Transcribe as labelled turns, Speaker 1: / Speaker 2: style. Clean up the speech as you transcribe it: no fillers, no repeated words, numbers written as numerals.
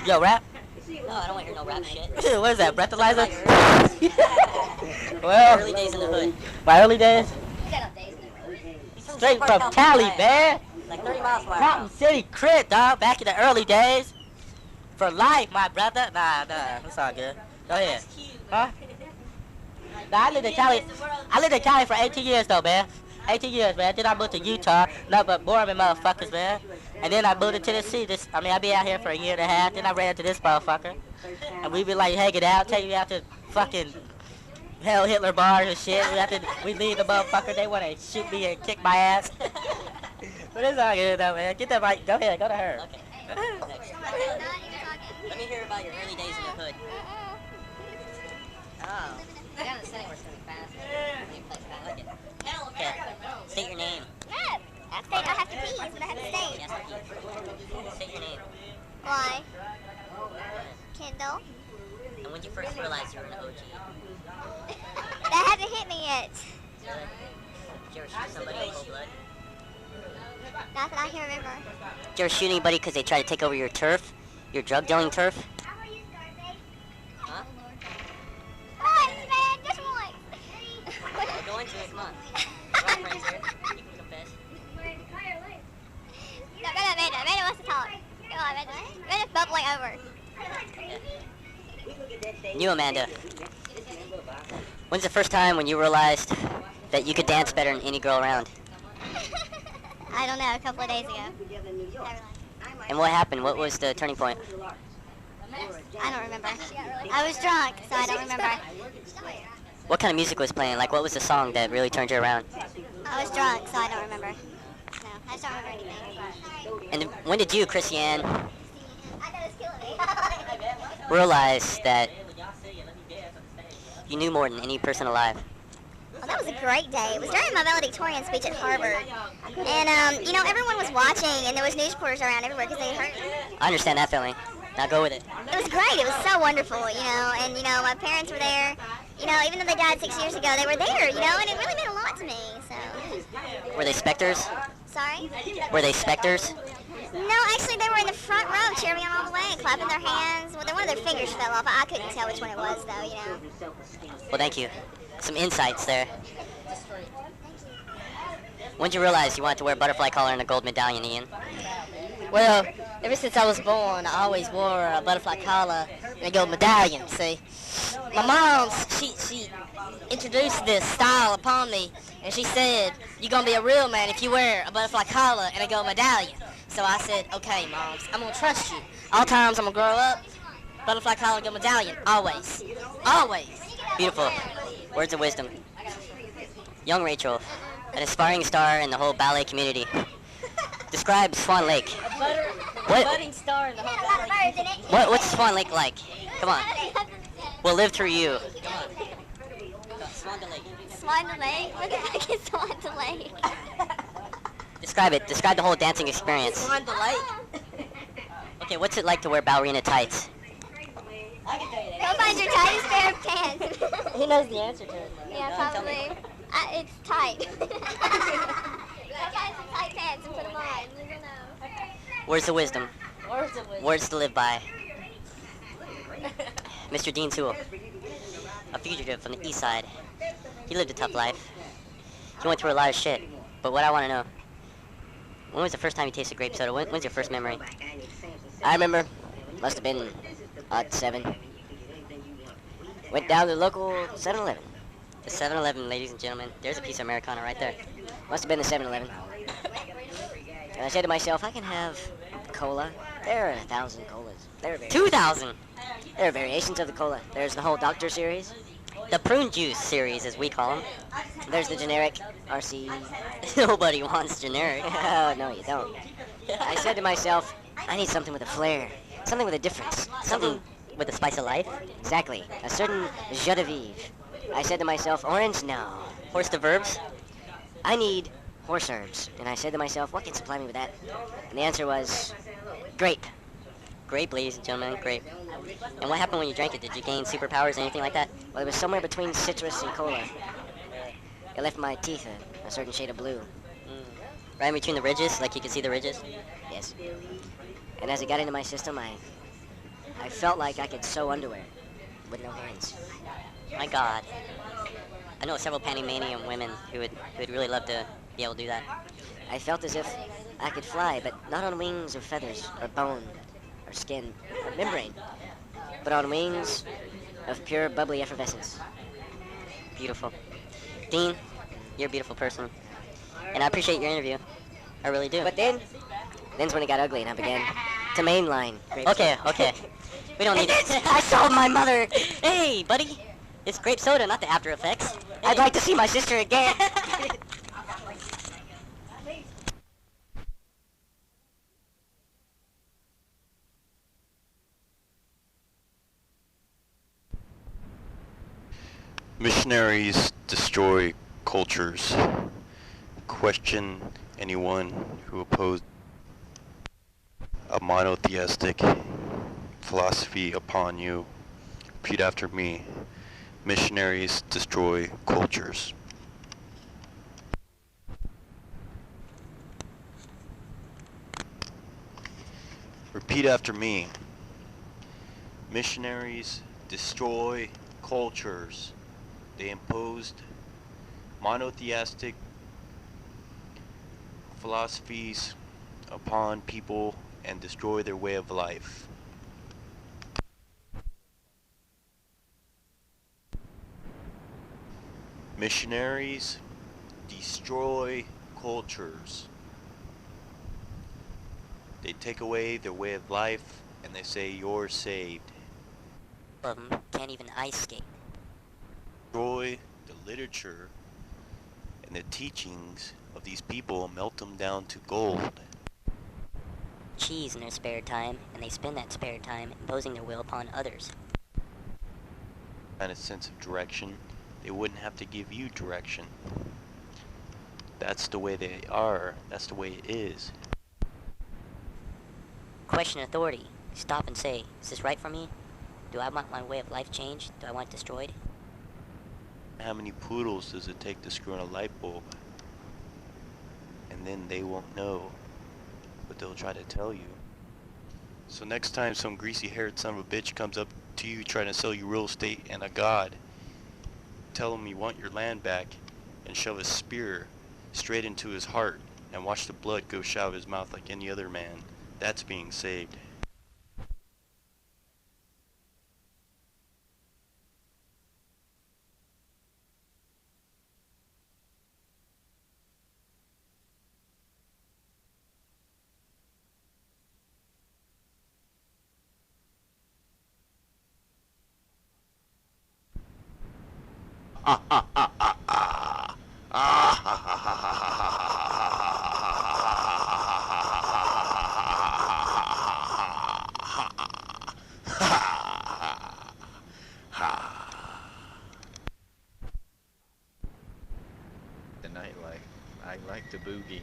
Speaker 1: Yo, rap?
Speaker 2: No, I don't want to hear no rap shit.
Speaker 1: What is that, breathalyzer?
Speaker 2: My
Speaker 1: Well,
Speaker 2: early days in the hood.
Speaker 1: my early days?
Speaker 2: He's got no days in the hood. He's
Speaker 1: Straight
Speaker 2: South Park,
Speaker 1: from
Speaker 2: California.
Speaker 1: Cali, man.
Speaker 2: Like 30 miles from our
Speaker 1: Mountain
Speaker 2: house.
Speaker 1: City crit, dog. Back in the early days. For life, my brother. Nah, it's all good. Go ahead.
Speaker 2: That's cute.
Speaker 1: Huh? Nah, I lived in Cali. I lived in Cali for 18 years, though, man. 18 years, man. Then I moved to Utah. Nothing but boring motherfuckers, man. And then I moved to Tennessee. I been out here for a year and a half. Then I ran into this motherfucker. And we be like hanging out, taking me out to fucking Hell Hitler bars and shit. We leave the motherfucker. They want to shoot me and kick my ass. But it's all good, though, man. Get that mic. Go ahead. Go to her.
Speaker 2: Okay. Next. Let me hear about your early days in the hood. Oh. Down the setting where it's going to be fast. I like it. Okay. State your name.
Speaker 3: No, I have to pee, but I have to stay.
Speaker 2: Yes, state your name.
Speaker 3: Why? Kendall.
Speaker 2: And when did you first realize you were an OG?
Speaker 3: That hasn't hit me yet.
Speaker 2: Did you ever shoot somebody in cold blood?
Speaker 3: Not that I can remember.
Speaker 2: Did you ever shoot anybody because they tried to take over your turf? Your drug dealing turf? Huh?
Speaker 3: Once, man, just once.
Speaker 2: Go into it, come on. We're all friends here. You can confess.
Speaker 3: No, go to Amanda. Amanda wants to talk. Go on, Amanda. Amanda's bubbling over.
Speaker 2: You, Amanda. When's the first time when you realized that you could dance better than any girl around?
Speaker 3: I don't know, a couple of days ago.
Speaker 2: And what happened? What was the turning point?
Speaker 3: I don't remember. I was drunk, so I don't remember.
Speaker 2: What kind of music was playing? Like, what was the song that really turned you around?
Speaker 3: I was drunk, so I don't remember. No, I just don't remember anything.
Speaker 2: And when did you, Christiane, realize that you knew more than any person alive?
Speaker 3: Well, that was a great day. It was during my valedictorian speech at Harvard. And, everyone was watching, and there was news reporters around everywhere because they heard.
Speaker 2: I understand that feeling. Now go with it.
Speaker 3: It was great. It was so wonderful, and, my parents were there. Even though they died 6 years ago, they were there, and it really meant a lot to me, so.
Speaker 2: Were they specters?
Speaker 3: Sorry?
Speaker 2: Were they specters?
Speaker 3: No, actually, they were in the front row cheering me on all the way, clapping their hands. Well, one of their fingers fell off. I couldn't tell which one it was, though,
Speaker 2: Well, thank you. Some insights there. When did you realize you wanted to wear a butterfly collar and a gold medallion, Ian?
Speaker 4: Well, ever since I was born, I always wore a butterfly collar and a gold medallion, see. My mom, she introduced this style upon me, and she said, you're going to be a real man if you wear a butterfly collar and a gold medallion. So I said, okay, Moms, I'm going to trust you. All times I'm going to grow up, butterfly collar and gold medallion, always. Always.
Speaker 2: Beautiful. Words of wisdom. Young Rachel, an aspiring star in the whole ballet community. Describe Swan Lake.
Speaker 4: A budding star in the whole valley.
Speaker 2: What's Swan Lake like? Come on. We'll live through you. Come on. Swan Lake.
Speaker 3: Swan to Lake? What the heck is Swan to Lake?
Speaker 2: Describe it. Describe the whole dancing experience.
Speaker 4: Swan to Lake.
Speaker 2: Okay, what's it like to wear ballerina tights?
Speaker 3: Go find your tightest pair of pants.
Speaker 4: He knows the answer to it.
Speaker 3: Yeah, probably. It's tight. Go find some tight pants and put them on. You don't know.
Speaker 2: Words of wisdom.
Speaker 4: Words of wisdom.
Speaker 2: Words to live by. Mr. Dean Sewell, a fugitive from the east side. He lived a tough life. He went through a lot of shit. But what I want to know, when was the first time you tasted grape soda? When's your first memory?
Speaker 4: I remember, must have been odd 7. Went down to the local 7-Eleven.
Speaker 2: The 7-Eleven, ladies and gentlemen. There's a piece of Americana right there.
Speaker 4: Must have been the 7-Eleven. And I said to myself, I can have cola. There are 1,000 colas.
Speaker 2: 2,000!
Speaker 4: There are variations of the cola. There's the whole Doctor series.
Speaker 2: The prune juice series, as we call them.
Speaker 4: There's the generic RC.
Speaker 2: Nobody wants generic.
Speaker 4: Oh, no, you don't. I said to myself, I need something with a flair. Something with a difference.
Speaker 2: Something with the spice of life.
Speaker 4: Exactly. A certain joie de vivre. I said to myself, orange? No.
Speaker 2: Horse to verbs.
Speaker 4: I need horse herbs. And I said to myself, what can supply me with that? And the answer was grape.
Speaker 2: Grape, ladies and gentlemen, grape. And what happened when you drank it? Did you gain superpowers or anything like that?
Speaker 4: Well, it was somewhere between citrus and cola. It left my teeth a certain shade of blue.
Speaker 2: Right in between the ridges, like you can see the ridges?
Speaker 4: Yes. And as it got into my system, I
Speaker 2: I felt like I could sew underwear with no hands. My God. I know several Panamanian women who would really love to be able to do that. I felt as if I could fly, but not on wings of feathers or bone or skin or membrane, but on wings of pure bubbly effervescence. Beautiful. Dean, you're a beautiful person, and I appreciate your interview. I really do. But then's when it got ugly, and I began to mainline.
Speaker 1: Okay, okay. We don't need it.
Speaker 2: I saw my mother. Hey, buddy. It's grape soda, not the after effects. I'd like to see my sister again.
Speaker 5: Missionaries destroy cultures. Question anyone who opposed a monotheistic philosophy upon you. Repeat after me. Missionaries destroy cultures. Repeat after me. Missionaries destroy cultures. They imposed monotheistic philosophies upon people and destroy their way of life. Missionaries destroy cultures. They take away their way of life and they say you're saved.
Speaker 2: Of them can't even ice skate.
Speaker 5: Destroy the literature and the teachings of these people and melt them down to gold.
Speaker 2: Cheese in their spare time, and they spend that spare time imposing their will upon others.
Speaker 5: And a sense of direction, they wouldn't have to give you direction. That's the way they are. That's the way it is.
Speaker 2: Question authority. Stop and say, is this right for me? Do I want my way of life changed? Do I want it destroyed?
Speaker 5: How many poodles does it take to screw in a light bulb? And then they won't know, but they'll try to tell you. So next time some greasy-haired son of a bitch comes up to you trying to sell you real estate and a god, tell him you want your land back and shove a spear straight into his heart and watch the blood go out of his mouth like any other man. That's being saved.
Speaker 6: The nightlife. I like the boogie.